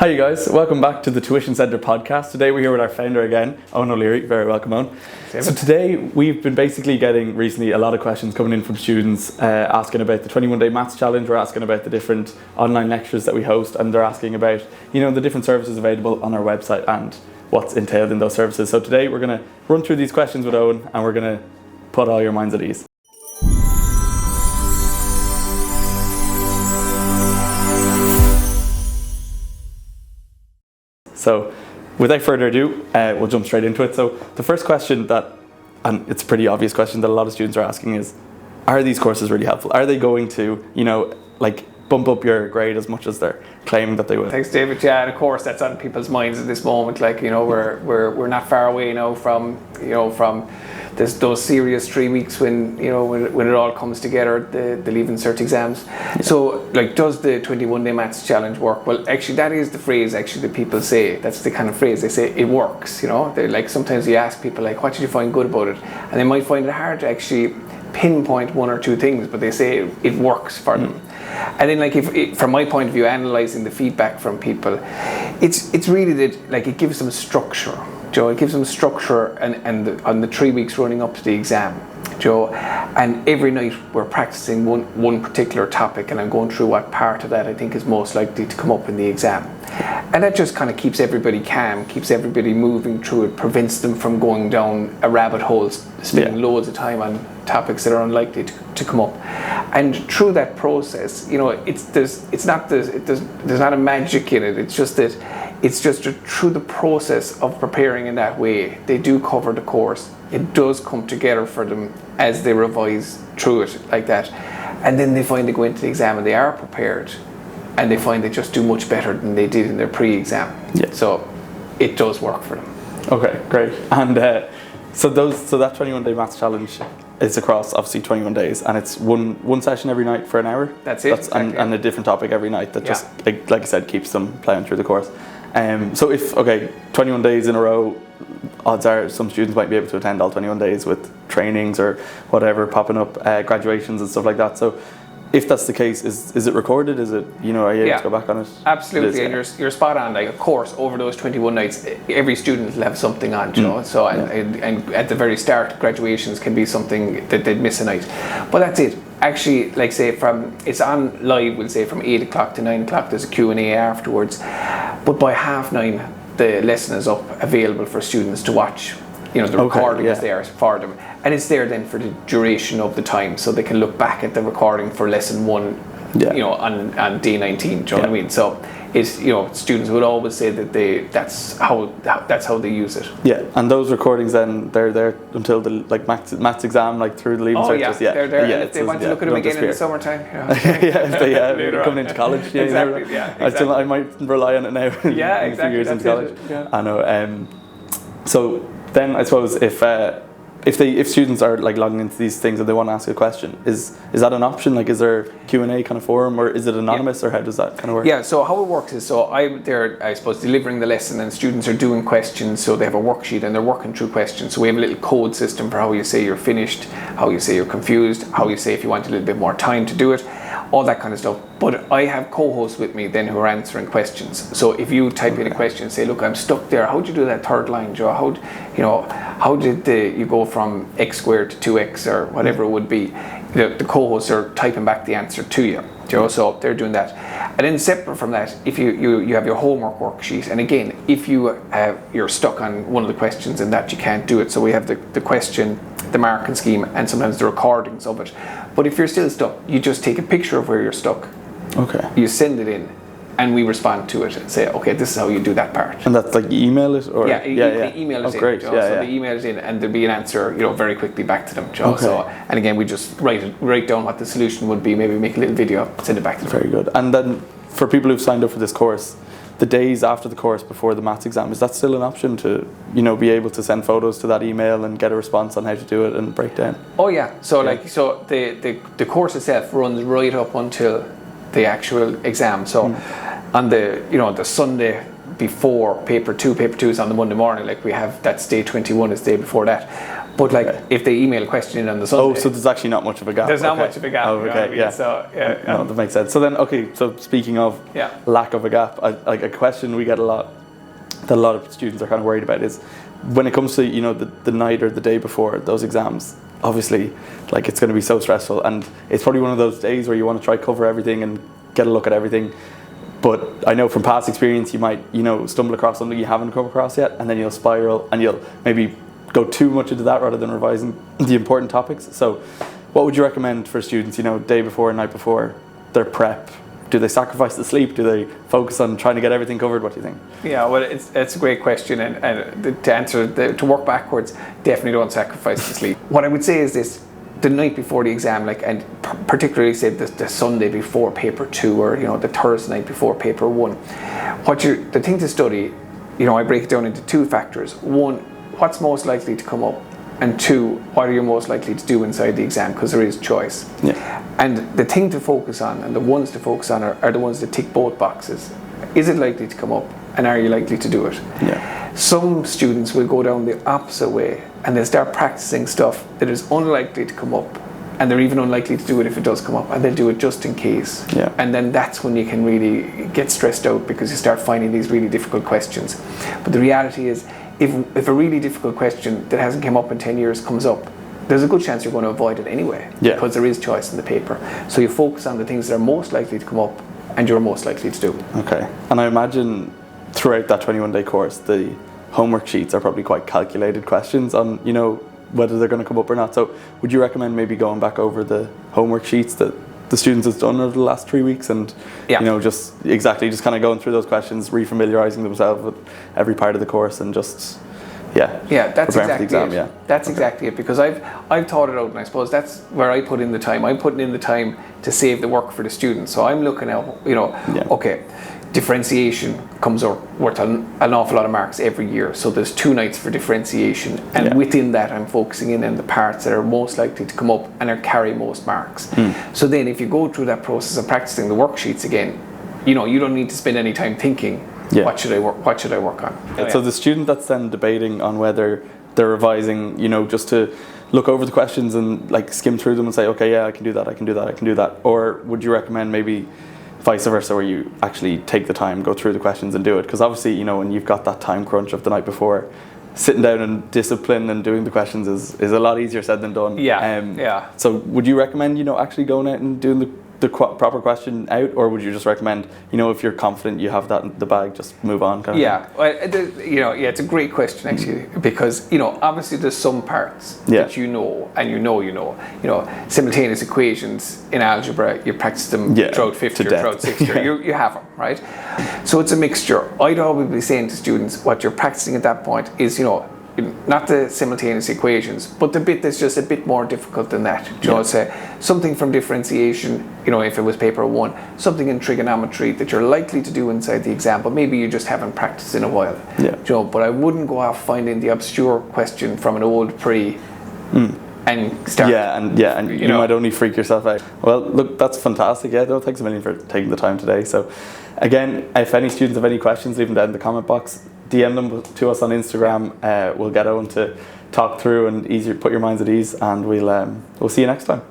Hi you guys, welcome back to the Tuition Centre podcast. Today we're here with our founder again, Eoghan O'Leary. Very welcome, Eoghan. So today we've been basically getting recently a lot of questions coming in from students asking about the 21-day maths challenge. We're asking about the different online lectures that we host, and they're asking about, the different services available on our website and what's entailed in those services. So today we're going to run through these questions with Eoghan, and we're going to put all your minds at ease. So without further ado, we'll jump straight into it. So the first question and it's a pretty obvious question that a lot of students are asking is, are these courses really helpful? Are they going to, bump up your grade as much as they're claiming that they will? Thanks, David. Yeah, and of course that's on people's minds at this moment. We're not far away now from those serious 3 weeks when it all comes together, the Leaving Cert exams. Yeah. So does the 21-day maths challenge work? Well, actually that is the phrase that people say. That's the kind of phrase they say, it works. They sometimes you ask people what did you find good about it, and they might find it hard to actually pinpoint one or two things, but they say it works for them. And then if from my point of view, analysing the feedback from people, it's really that it gives them structure. It gives them structure and on the 3 weeks running up to the exam, and every night we're practicing one particular topic, and I'm going through what part of that I think is most likely to come up in the exam. And that just kind of keeps everybody calm, keeps everybody moving through it, prevents them from going down a rabbit hole, spending loads of time on topics that are unlikely to come up. And through that process, there's not a magic in it. It's just through the process of preparing in that way, they do cover the course. It does come together for them as they revise through it like that. And then they find they go into the exam and they are prepared, and they find they just do much better than they did in their pre-exam. Yeah. So it does work for them. Okay, great. And so that 21-day maths challenge is across obviously 21 days, and it's one session every night for an hour. That's it. Exactly. And a different topic every night that just, like I said, keeps them ploughing through the course. So if 21 days in a row, odds are some students might be able to attend all 21 days with trainings or whatever popping up, graduations and stuff like that. So if that's the case, is it recorded? Is it, are you able to go back on it? Absolutely, and you're spot on. Of course, over those 21 nights, every student will have something on, So and at the very start, graduations can be something that they'd miss a night. But that's it. Actually, it's on live, we'll say from 8 o'clock to 9 o'clock, there's a Q&A afterwards. But by 9:30, the lesson is up, available for students to watch. The recording is there for them, and it's there then for the duration of the time, so they can look back at the recording for lesson 1, on day 19. Do you know what I mean? So it's students would always say that that's how they use it. Yeah, and those recordings then they're there until the maths exam, through the Leaving Cert. They're there. And if they want to look at them again in the summertime. If they coming into college. Exactly. Exactly. I might rely on it now. In a few years into college. I know. So then I suppose if students are logging into these things and they want to ask a question, is that an option? Is there Q&A kind of forum, or is it anonymous, or how does that kind of work? Yeah, so how it works is, I'm there, I suppose, delivering the lesson, and students are doing questions, so they have a worksheet and they're working through questions. So we have a little code system for how you say you're finished, how you say you're confused, how you say if you want a little bit more time to do it, all that kind of stuff. But I have co-hosts with me then who are answering questions. So if you type in a question and say, look, I'm stuck there, how'd you do that third line, Joe? How did you go from x squared to 2x, or whatever it would be? The co-hosts are typing back the answer to you. So they're doing that. And then separate from that, if you have your homework worksheet, and again, if you're stuck on one of the questions and that you can't do it, so we have the question, the marking scheme, and sometimes the recordings of it. But if you're still stuck, you just take a picture of where you're stuck. Okay. You send it in, and we respond to it and say, okay, this is how you do that part. And that's you email it, or email it in. Great. So they email it in, and there'll be an answer, very quickly back to them. Okay. So, and again, we just write down what the solution would be. Maybe make a little video, send it back to them. Very good. And then for people who've signed up for this course, the days after the course before the maths exam, is that still an option to be able to send photos to that email and get a response on how to do it and break down? Oh yeah. So the course itself runs right up until the actual exam. So on the Sunday before paper 2 is on the Monday morning, we have, that's day 21 is the day before that. But like if they email a question in on the Sunday, so there's actually not much of a gap. there's not much of a gap. Oh, you know what I okay, mean? yeah. So No, that makes sense. So then, so speaking of lack of a gap, like a question we get a lot, that a lot of students are kind of worried about is, when it comes to, you know, the night or the day before those exams, obviously, like, it's going to be so stressful, and it's probably one of those days where you want to try cover everything and get a look at everything. But I know from past experience, you might, you know, stumble across something you haven't come across yet, and then you'll spiral and you'll maybe go too much into that rather than revising the important topics. So what would you recommend for students, you know, day before, night before, their prep? Do they sacrifice the sleep? Do they focus on trying to get everything covered? What do you think? Yeah, well, it's a great question, and to answer, to work backwards, definitely don't sacrifice the sleep. What I would say is this: the night before the exam, like, and particularly say the Sunday before paper 2, or, you know, the Thursday night before paper 1, the thing to study, you know, I break it down into 2 factors. 1, what's most likely to come up, and 2, what are you most likely to do inside the exam, because there is choice. Yeah. And the thing to focus on, and the ones to focus on, are the ones that tick both boxes. Is it likely to come up, and are you likely to do it? Yeah. Some students will go down the opposite way, and they'll start practicing stuff that is unlikely to come up, and they're even unlikely to do it if it does come up, and they'll do it just in case. Yeah. And then that's when you can really get stressed out, because you start finding these really difficult questions. But the reality is, if a really difficult question that hasn't come up in 10 years comes up, there's a good chance you're going to avoid it anyway, because there is choice in the paper. So you focus on the things that are most likely to come up and you're most likely to do. Okay. And I imagine throughout that 21-day course, the homework sheets are probably quite calculated questions on, you know, whether they're going to come up or not. So would you recommend maybe going back over the homework sheets that the students has done over the last 3 weeks, and you know, just kind of going through those questions, refamiliarizing themselves with every part of the course, and just that's exactly exam, it. That's exactly it, because I've thought it out, and I suppose that's where I put in the time. I'm putting in the time to save the work for the students. So I'm looking at, you know, okay, differentiation comes up worth an awful lot of marks every year. So there's 2 nights for differentiation, and within that I'm focusing in on the parts that are most likely to come up and are carry most marks. So then if you go through that process of practicing the worksheets again, you know, you don't need to spend any time thinking, what should I work on? So the student that's then debating on whether they're revising, you know, just to look over the questions and like skim through them and say, okay, I can do that, I can do that, I can do that. Or would you recommend maybe vice versa, where you actually take the time, go through the questions and do it? Because obviously, you know, when you've got that time crunch of the night before, sitting down and discipline and doing the questions is a lot easier said than done. So would you recommend, you know, actually going out and doing the proper question out, or would you just recommend, you know, if you're confident you have that in the bag, just move on? Well, you know, it's a great question actually, because, you know, obviously there's some parts that you know, simultaneous equations in algebra, you practice them throughout 5th year, throughout 6th year, you have them, right? So it's a mixture. I'd always be saying to students, what you're practicing at that point is, you know, not the simultaneous equations, but the bit that's just a bit more difficult than that. You know, say something from differentiation, you know, if it was paper 1, something in trigonometry that you're likely to do inside the exam, but maybe you just haven't practiced in a while. You know, but I wouldn't go off finding the obscure question from an old pre and start. And you might only freak yourself out. Well, look, that's fantastic. No, thanks a million for taking the time today. So again, if any students have any questions, leave them down in the comment box. DM them to us on Instagram. We'll get Eoghan to talk through and put your minds at ease, and we'll see you next time.